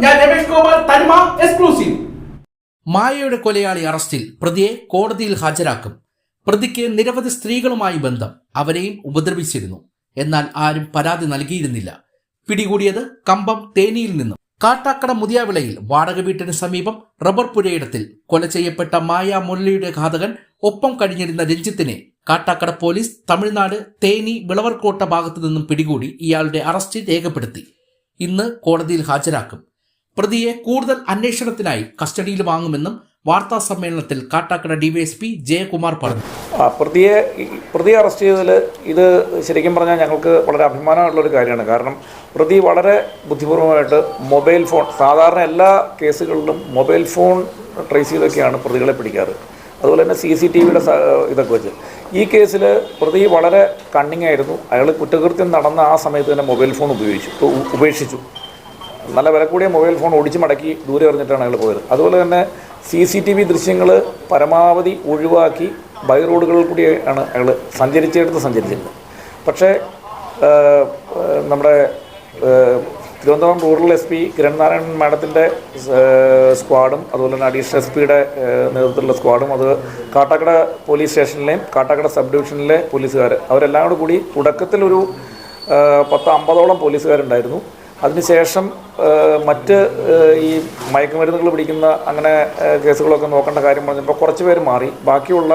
ഞാൻ രമേഷ് ഗോപാൽ, തനിമ എക്സ്ക്ലൂസീവ്. മായയുടെ കൊലയാളി അറസ്റ്റിൽ, പ്രതിയെ കോടതിയിൽ ഹാജരാക്കും. പ്രതിക്ക് നിരവധി സ്ത്രീകളുമായി ബന്ധം, അവരെയും ഉപദ്രവിച്ചിരുന്നു. എന്നാൽ ആരും പരാതി നൽകിയിരുന്നില്ല. പിടികൂടിയത് കമ്പം തേനിയിൽ നിന്നും. കാട്ടാക്കട മുതിയാവിളയിൽ വാടക വീട്ടിന് സമീപം റബ്ബർ പുരയിടത്തിൽ കൊല ചെയ്യപ്പെട്ട മായ മുരളിയുടെ ഘാതകൻ ഒപ്പം കഴിഞ്ഞിരുന്ന രഞ്ജിത്തിനെ കാട്ടാക്കട പോലീസ് തമിഴ്നാട് തേനി വിളവർകോട്ട ഭാഗത്തു നിന്നും പിടികൂടി ഇയാളുടെ അറസ്റ്റ് രേഖപ്പെടുത്തി. ഇന്ന് കോടതിയിൽ ഹാജരാക്കും. പ്രതിയെ കൂടുതൽ അന്വേഷണത്തിനായി കസ്റ്റഡിയിൽ വാങ്ങുമെന്നും വാർത്താ സമ്മേളനത്തിൽ കാട്ടാക്കട ഡിവൈഎസ്പി ജയകുമാർ പറഞ്ഞു. പ്രതിയെ അറസ്റ്റ് ചെയ്തതിൽ ഇത് ശരിക്കും പറഞ്ഞാൽ ഞങ്ങൾക്ക് വളരെ അഭിമാനമുള്ളൊരു കാര്യമാണ്. കാരണം പ്രതി വളരെ ബുദ്ധിപൂർവമായിട്ട് മൊബൈൽ ഫോൺ, സാധാരണ എല്ലാ കേസുകളിലും മൊബൈൽ ഫോൺ ട്രേസ് ചെയ്തൊക്കെയാണ് പ്രതികളെ പിടിക്കാറ്. അതുപോലെ തന്നെ CCTVയുടെ ഇതൊക്കെ വെച്ച് ഈ കേസിൽ പ്രതി വളരെ കണ്ണിങ് ആയിരുന്നു. അയാൾ കുറ്റകൃത്യം നടന്ന ആ സമയത്ത് തന്നെ മൊബൈൽ ഫോൺ ഉപേക്ഷിച്ചു. നല്ല വില കൂടിയ മൊബൈൽ ഫോൺ ഒടിച്ച് മടക്കി ദൂരെ എറിഞ്ഞിട്ടാണ് അയാൾ പോയത്. അതുപോലെ തന്നെ CCTV ദൃശ്യങ്ങൾ പരമാവധി ഒഴിവാക്കി ബൈ റോഡുകളിൽ കൂടിയാണ് അയാൾ സഞ്ചരിച്ചിരുന്നത്. പക്ഷേ നമ്മുടെ തിരുവനന്തപുരം റൂറൽ SP കിരൺ നാരായണൻ മാഡത്തിൻ്റെ സ്ക്വാഡും അതുപോലെ തന്നെ അഡീഷണൽ SPയുടെ നേതൃത്വത്തിലുള്ള സ്ക്വാഡും, അത് കാട്ടാക്കട പോലീസ് സ്റ്റേഷനിലെയും കാട്ടാക്കട സബ് ഡിവിഷനിലെ പോലീസുകാർ, അവരെല്ലാം കൂടി തുടക്കത്തിലൊരു 10-50ഓളം പോലീസുകാരുണ്ടായിരുന്നു. അതിനുശേഷം മറ്റ് ഈ മയക്കുമരുന്നുകൾ പിടിക്കുന്ന അങ്ങനെ കേസുകളൊക്കെ നോക്കേണ്ട കാര്യം പറഞ്ഞപ്പോൾ കുറച്ച് പേര് മാറി. ബാക്കിയുള്ള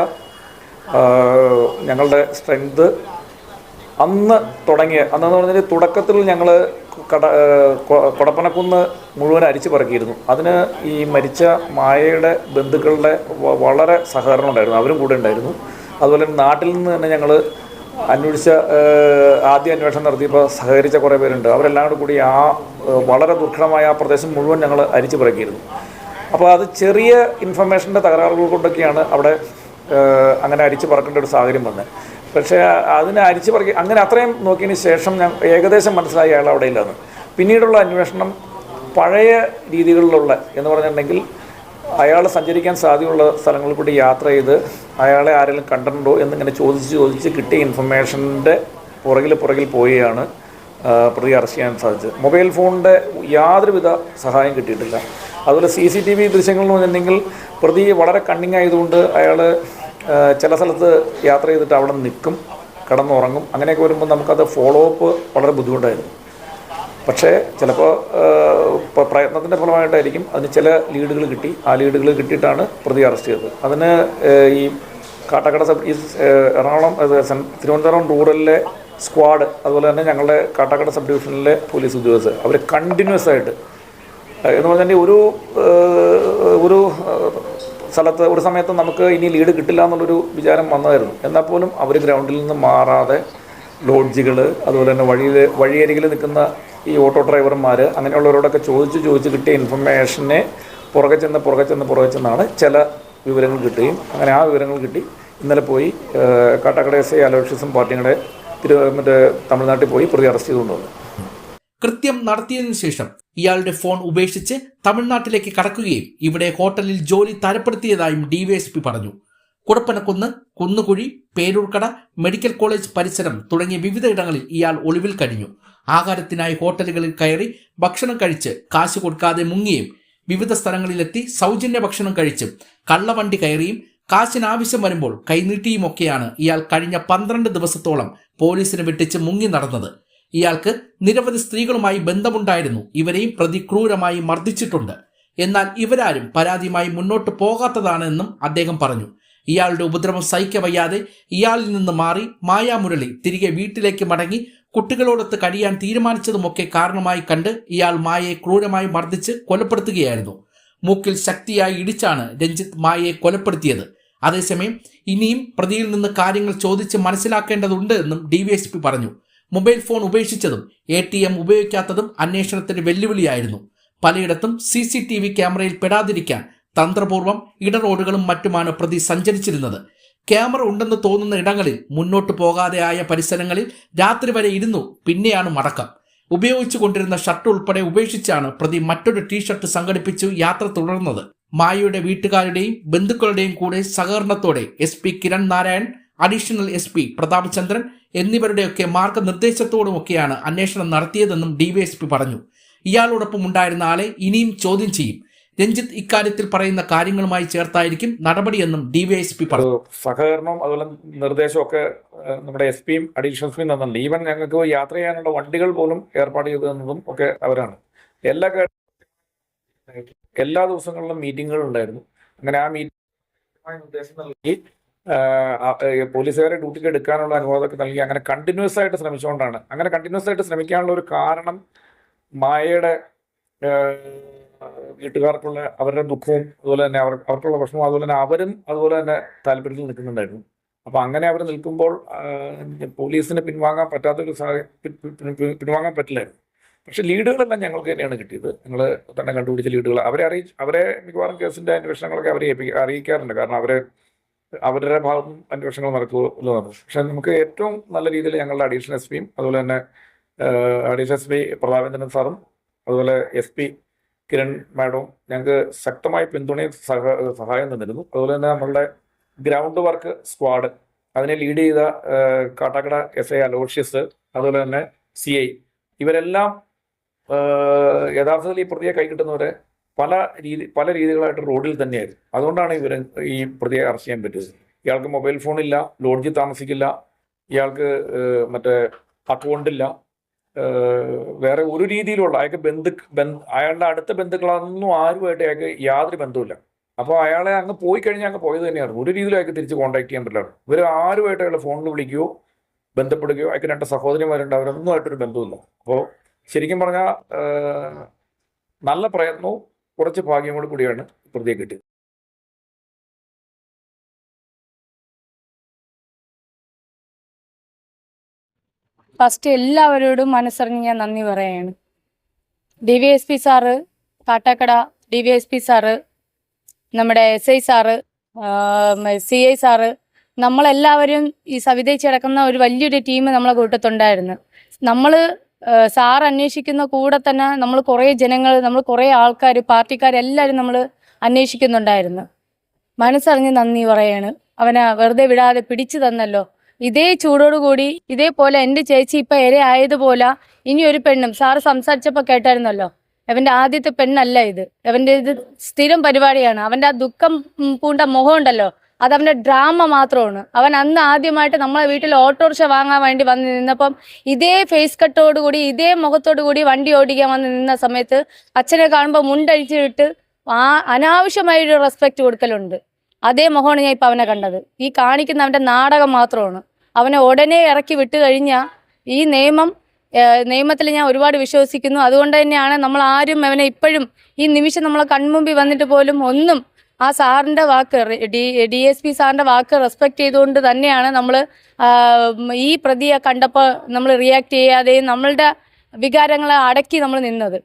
ഞങ്ങളുടെ സ്ട്രെങ്ത് അന്നെന്ന് പറഞ്ഞാൽ തുടക്കത്തിൽ ഞങ്ങൾ കൊടപ്പനക്കുന്ന് മുഴുവൻ അരിച്ചു പറക്കിയിരുന്നു. അതിന് ഈ മരിച്ച മായയുടെ ബന്ധുക്കളുടെ വളരെ സഹകരണം ഉണ്ടായിരുന്നു, അവരും കൂടെ ഉണ്ടായിരുന്നു. അതുപോലെ നാട്ടിൽ നിന്ന് തന്നെ ഞങ്ങൾ ആദ്യ അന്വേഷണം നടത്തിയപ്പോൾ സഹകരിച്ച കുറേ പേരുണ്ട്. അവരെല്ലാം കൂടി ആ വളരെ ദുർഘടമായ ആ പ്രദേശം മുഴുവൻ ഞങ്ങൾ അരിച്ചു പറക്കിയിരുന്നു. അപ്പോൾ അത് ചെറിയ ഇൻഫർമേഷൻ്റെ തകരാറുകൾ കൊണ്ടൊക്കെയാണ് അവിടെ അങ്ങനെ അരിച്ചു പറക്കേണ്ട ഒരു സാഹചര്യം വന്നത്. പക്ഷേ അതിനെ അരിച്ചു പറക്കി അങ്ങനെ അത്രയും നോക്കിയതിന് ശേഷം ഞാൻ ഏകദേശം മനസ്സിലായി അയാൾ അവിടെ ഇല്ലെന്ന്. പിന്നീടുള്ള അന്വേഷണം പഴയ രീതികളിലുള്ള എന്ന് പറഞ്ഞിട്ടുണ്ടെങ്കിൽ അയാൾ സഞ്ചരിക്കാൻ സാധ്യതയുള്ള സ്ഥലങ്ങളിൽ കൂടി യാത്ര ചെയ്ത് അയാളെ ആരെങ്കിലും കണ്ടിട്ടുണ്ടോ എന്നിങ്ങനെ ചോദിച്ച് കിട്ടിയ ഇൻഫർമേഷൻ്റെ പുറകിൽ പോയാണ് പ്രതി അറസ്റ്റ് ചെയ്യാൻ സാധിച്ചത്. മൊബൈൽ ഫോണിൻ്റെ യാതൊരുവിധ സഹായം കിട്ടിയിട്ടില്ല. അതുപോലെ CCTV ദൃശ്യങ്ങൾ എന്ന് പറഞ്ഞിട്ടുണ്ടെങ്കിൽ പ്രതി വളരെ കണ്ണിങ് ആയതുകൊണ്ട് അയാൾ ചില സ്ഥലത്ത് യാത്ര ചെയ്തിട്ട് അവിടെ നിൽക്കും, കിടന്നുറങ്ങും. അങ്ങനെയൊക്കെ വരുമ്പോൾ നമുക്കത് ഫോളോ അപ്പ് വളരെ ബുദ്ധിമുട്ടായിരുന്നു. പക്ഷേ ചിലപ്പോൾ പ്രയത്നത്തിൻ്റെ ഫലമായിട്ടായിരിക്കും അതിന് ചില ലീഡുകൾ കിട്ടി. ആ ലീഡുകൾ കിട്ടിയിട്ടാണ് പ്രതി അറസ്റ്റ് ചെയ്തത്. അതിന് ഈ കാട്ടാക്കട എറണാകുളം തിരുവനന്തപുരം റൂറലിലെ സ്ക്വാഡ്, അതുപോലെ തന്നെ ഞങ്ങളുടെ കാട്ടാക്കട സബ് ഡിവിഷനിലെ പോലീസ് ഉദ്യോഗസ്ഥർ, അവർ കണ്ടിന്യൂസ് ആയിട്ട് എന്ന് പറഞ്ഞാൽ ഒരു സ്ഥലത്ത് ഒരു സമയത്ത് നമുക്ക് ഇനി ലീഡ് കിട്ടില്ല എന്നുള്ളൊരു വിചാരം വന്നതായിരുന്നു. എന്നാൽ പോലും അവർ ഗ്രൗണ്ടിൽ നിന്ന് മാറാതെ ലോഡ്ജുകൾ, അതുപോലെ തന്നെ വഴിയരികിൽ നിൽക്കുന്ന ഈ ഓട്ടോ ഡ്രൈവർമാർ, അങ്ങനെയുള്ളവരോടൊക്കെ ചോദിച്ച് കിട്ടിയ ഇൻഫർമേഷനെ പുറകെ ചെന്നാണ് ചില വിവരങ്ങൾ കിട്ടുകയും അങ്ങനെ ആ വിവരങ്ങൾ കിട്ടി ഇന്നലെ പോയി കാട്ടാക്കട SI അലോഷ്യസും പാർട്ടിയുടെ തമിഴ്നാട്ടിൽ പോയി പ്രതി അറസ്റ്റ് ചെയ്തുകൊണ്ടുവന്നു. കൃത്യം നടത്തിയതിനു ശേഷം ഇയാളുടെ ഫോൺ ഉപേക്ഷിച്ച് തമിഴ്നാട്ടിലേക്ക് കടക്കുകയും ഇവിടെ ഹോട്ടലിൽ ജോലി തരപ്പെടുത്തിയതായും DYSP പറഞ്ഞു. കുടപ്പനക്കുന്ന്, കുന്നുകുഴി, പേരൂർക്കട, മെഡിക്കൽ കോളേജ് പരിസരം തുടങ്ങിയ വിവിധ ഇടങ്ങളിൽ ഇയാൾ ഒളിവിൽ കഴിഞ്ഞു. ആഹാരത്തിനായി ഹോട്ടലുകളിൽ കയറി ഭക്ഷണം കഴിച്ച് കാശ് കൊടുക്കാതെ മുങ്ങിയും വിവിധ സ്ഥലങ്ങളിലെത്തി സൗജന്യ ഭക്ഷണം കഴിച്ചും കള്ളവണ്ടി കയറിയും കാശിനാവശ്യം വരുമ്പോൾ കൈനീട്ടിയുമൊക്കെയാണ് ഇയാൾ കഴിഞ്ഞ 12 ദിവസത്തോളം പോലീസിനെ വെട്ടിച്ച് മുങ്ങി നടന്നത്. ഇയാൾക്ക് നിരവധി സ്ത്രീകളുമായി ബന്ധമുണ്ടായിരുന്നു. ഇവരെയും പ്രതി ക്രൂരമായി മർദ്ദിച്ചിട്ടുണ്ട്. എന്നാൽ ഇവരാരും പരാതിയുമായി മുന്നോട്ട് പോകാത്തതാണെന്നും അദ്ദേഹം പറഞ്ഞു. ഇയാളുടെ ഉപദ്രവം സഹിക്കവയ്യാതെ ഇയാളിൽ നിന്ന് മാറി മായ മുരളി തിരികെ വീട്ടിലേക്ക് മടങ്ങി കുട്ടികളോടൊത്ത് കഴിയാൻ തീരുമാനിച്ചതുമൊക്കെ കാരണമായി കണ്ട് ഇയാൾ മായയെ ക്രൂരമായി മർദ്ദിച്ച് കൊലപ്പെടുത്തുകയായിരുന്നു. മൂക്കിൽ ശക്തിയായി ഇടിച്ചാണ് രഞ്ജിത്ത് മായയെ കൊലപ്പെടുത്തിയത്. അതേസമയം ഇനിയും പ്രതിയിൽ നിന്ന് കാര്യങ്ങൾ ചോദിച്ച് മനസ്സിലാക്കേണ്ടതുണ്ട് എന്നും DYSP പറഞ്ഞു. മൊബൈൽ ഫോൺ ഉപേക്ഷിച്ചതും ATM ഉപയോഗിക്കാത്തതും അന്വേഷണത്തിന് വെല്ലുവിളിയായിരുന്നു. പലയിടത്തും CCTV ക്യാമറയിൽ പെടാതിരിക്കാൻ തന്ത്രപൂർവ്വം ഇടറോഡുകളും മറ്റുമാണ് പ്രതി സഞ്ചരിച്ചിരുന്നത്. ക്യാമറ ഉണ്ടെന്ന് തോന്നുന്ന ഇടങ്ങളിൽ മുന്നോട്ട് പോകാതെ ആയ പരിസരങ്ങളിൽ രാത്രി വരെ ഇരുന്നു. പിന്നെയാണ് മടക്കം. ഉപയോഗിച്ചു കൊണ്ടിരുന്ന ഷർട്ട് ഉൾപ്പെടെ ഉപേക്ഷിച്ചാണ് പ്രതി മറ്റൊരു ടീഷർട്ട് സംഘടിപ്പിച്ചു യാത്ര തുടർന്നത്. മായയുടെ വീട്ടുകാരുടെയും ബന്ധുക്കളുടെയും കൂടെ സഹകരണത്തോടെ SP Kiran Narayan, additional SP Prathap Chandran എന്നിവരുടെയൊക്കെ മാർഗനിർദ്ദേശത്തോടുമൊക്കെയാണ് അന്വേഷണം നടത്തിയതെന്നും DYSP പറഞ്ഞു. ഇയാളോടൊപ്പം ഉണ്ടായിരുന്ന ആളെ ഇനിയും ചോദ്യം ചെയ്യും. രഞ്ജിത്ത് ഇക്കാര്യത്തിൽ പറയുന്ന കാര്യങ്ങളുമായി ചേർത്തായിരിക്കും നടപടിയെന്നും ഡിവൈഎസ്പി പറഞ്ഞു. സഹകരണവും അതുപോലെ നിർദ്ദേശവും ഒക്കെ നമ്മുടെ എസ് പിയും അഡീഷണൽ എസ് പിയും തന്നിട്ടുണ്ട്. ഈവൻ ഞങ്ങൾക്ക് യാത്ര ചെയ്യാനുള്ള വണ്ടികൾ പോലും ഏർപ്പാട് ചെയ്തു തന്നതും ഒക്കെ അവരാണ്. എല്ലാ ദിവസങ്ങളിലും മീറ്റിങ്ങുകൾ ഉണ്ടായിരുന്നു. അങ്ങനെ ആ മീറ്റിംഗ് നിർദ്ദേശം നൽകി പോലീസുകാരെ ഡ്യൂട്ടിക്ക് എടുക്കാനുള്ള അനുവാദമൊക്കെ നൽകി അങ്ങനെ കണ്ടിന്യൂസ് ആയിട്ട് ശ്രമിച്ചുകൊണ്ടാണ്. അങ്ങനെ കണ്ടിന്യൂസ് ആയിട്ട് ശ്രമിക്കാനുള്ള ഒരു കാരണം മായയുടെ വീട്ടുകാർക്കുള്ള അവരുടെ ദുഃഖവും അതുപോലെ തന്നെ അവർക്കുള്ള പ്രശ്നവും അതുപോലെ തന്നെ അവരും അതുപോലെ തന്നെ താല്പര്യത്തിൽ നിൽക്കുന്നുണ്ടായിരുന്നു. അപ്പോൾ അങ്ങനെ അവർ നിൽക്കുമ്പോൾ പോലീസിന് പിൻവാങ്ങാൻ പറ്റാത്തൊരു പിൻവാങ്ങാൻ പറ്റില്ലായിരുന്നു. പക്ഷെ ലീഡുകളെല്ലാം ഞങ്ങൾക്ക് തന്നെയാണ് കിട്ടിയത്. ഞങ്ങൾ തന്നെ കണ്ടുപിടിച്ച ലീഡുകൾ അവരെ മിക്കവാറും കേസിൻ്റെ അന്വേഷണങ്ങളൊക്കെ അവരെ അറിയിക്കാറുണ്ട്. കാരണം അവരുടെ ഭാഗത്തും അന്വേഷണങ്ങൾ നടക്കുമല്ലോ. പക്ഷെ നമുക്ക് ഏറ്റവും നല്ല രീതിയിൽ ഞങ്ങളുടെ അഡീഷണൽ എസ് പിയും അതുപോലെ തന്നെ അഡീഷണൽ എസ് പി പ്രതാപേന്ദ്രൻ സാറും അതുപോലെ എസ് പി കിരൺ മാഡവും ഞങ്ങൾക്ക് ശക്തമായ പിന്തുണയും സഹായം തന്നിരുന്നു. അതുപോലെ തന്നെ നമ്മളുടെ ഗ്രൗണ്ട് വർക്ക് സ്ക്വാഡ് അതിനെ ലീഡ് ചെയ്ത കാട്ടാക്കട എസ് ഐ അലോഷ്യസ് അതുപോലെ തന്നെ CI ഇവരെല്ലാം യഥാർത്ഥത്തിൽ ഈ പ്രതിയെ കൈകിട്ടുന്നവരെ പല രീതികളായിട്ട് റോഡിൽ തന്നെയായിരുന്നു. അതുകൊണ്ടാണ് ഈ പ്രതിയെ അറസ്റ്റ് ചെയ്യാൻ പറ്റിയത്. ഇയാൾക്ക് മൊബൈൽ ഫോണില്ല, ലോഡ്ജിൽ താമസിക്കില്ല, ഇയാൾക്ക് മറ്റേ അക്കൗണ്ടില്ല, വേറെ ഒരു രീതിയിലുള്ള അയാളുടെ അടുത്ത ബന്ധുക്കളൊന്നും ആരുമായിട്ട് അയാൾക്ക് യാതൊരു ബന്ധവുമില്ല. അപ്പോൾ അയാളെ അങ്ങ് പോയി കഴിഞ്ഞാൽ അങ്ങ് പോയത് തന്നെയാണ്. ഒരു രീതിയിലും അയാൾക്ക് തിരിച്ച് കോൺടാക്ട് ചെയ്യാൻ പറ്റില്ല. ഇവർ ആരുമായിട്ട് അയാളെ ഫോണിൽ വിളിക്കുകയോ ബന്ധപ്പെടുകയോ അയാൾക്ക് 2 സഹോദരിമാരുണ്ട്, അവരൊന്നും ആയിട്ടൊരു ബന്ധവുമില്ല. അപ്പോൾ ശരിക്കും പറഞ്ഞാൽ നല്ല പ്രയത്നവും കുറച്ച് ഭാഗ്യങ്ങളും കൂടിയാണ് പ്രതിയെ കിട്ടിയത്. ഫസ്റ്റ് എല്ലാവരോടും മനസ്സറിഞ്ഞ് ഞാൻ നന്ദി പറയുകയാണ്. DVSP sir, Kattakada DVSP sir, നമ്മുടെ SI സാറ്, CI സാറ്, നമ്മളെല്ലാവരും ഈ സവിതേച്ചി അടക്കുന്ന ഒരു വലിയൊരു ടീം നമ്മളെ കൂട്ടത്തുണ്ടായിരുന്നു. നമ്മൾ സാർ അന്വേഷിക്കുന്ന കൂടെ തന്നെ നമ്മൾ കുറേ ജനങ്ങൾ, നമ്മൾ കുറേ ആൾക്കാർ, പാർട്ടിക്കാരെല്ലാവരും നമ്മൾ അന്വേഷിക്കുന്നുണ്ടായിരുന്നു. മനസ്സറിഞ്ഞ് നന്ദി പറയാണ്. അവനെ വെറുതെ വിടാതെ പിടിച്ചു തന്നല്ലോ. ഇതേ ചൂടോടുകൂടി ഇതേപോലെ എൻ്റെ ചേച്ചി ഇപ്പം ആയതുപോലെ ഇനി ഒരു പെണ്ണും സാറ് സംസാരിച്ചപ്പോൾ കേട്ടായിരുന്നല്ലോ, അവൻ്റെ ആദ്യത്തെ പെണ്ണല്ല ഇത്. അവൻ്റെ ഇത് സ്ഥിരം പരിപാടിയാണ്. അവൻ്റെ ആ ദുഃഖം പൂണ്ട മുഖം ഉണ്ടല്ലോ, അത് അവൻ്റെ ഡ്രാമ മാത്രമാണ്. അവൻ അന്ന് ആദ്യമായിട്ട് നമ്മളെ വീട്ടിൽ ഓട്ടോറിക്ഷ വാങ്ങാൻ വേണ്ടി വന്ന് നിന്നപ്പം ഇതേ ഫേസ് കട്ടോടുകൂടി ഇതേ മുഖത്തോടു കൂടി വണ്ടി ഓടിക്കാൻ വന്ന് നിന്ന സമയത്ത് അച്ഛനെ കാണുമ്പോൾ മുണ്ടഴിച്ചിട്ട് അനാവശ്യമായൊരു റെസ്പെക്റ്റ് കൊടുക്കലുണ്ട്. അതേ മുഖമാണ് ഞാൻ ഇപ്പം അവനെ കണ്ടത്. ഈ കാണിക്കുന്ന അവൻ്റെ നാടകം മാത്രമാണ്. അവനെ ഉടനെ ഇറക്കി വിട്ട് കഴിഞ്ഞാൽ ഈ നിയമത്തിൽ ഞാൻ ഒരുപാട് വിശ്വസിക്കുന്നു. അതുകൊണ്ട് തന്നെയാണ് നമ്മൾ ആരും അവനെ ഇപ്പോഴും ഈ നിമിഷം നമ്മളെ കൺമുമ്പിൽ വന്നിട്ട് പോലും ഒന്നും ആ സാറിൻ്റെ വാക്ക് DSP സാറിൻ്റെ വാക്ക് റെസ്പെക്റ്റ് ചെയ്തുകൊണ്ട് തന്നെയാണ് നമ്മൾ ഈ പ്രതിയെ കണ്ടപ്പോൾ നമ്മൾ റിയാക്ട് ചെയ്യാതെയും നമ്മളുടെ വികാരങ്ങളെ അടക്കി നമ്മൾ നിന്നത്.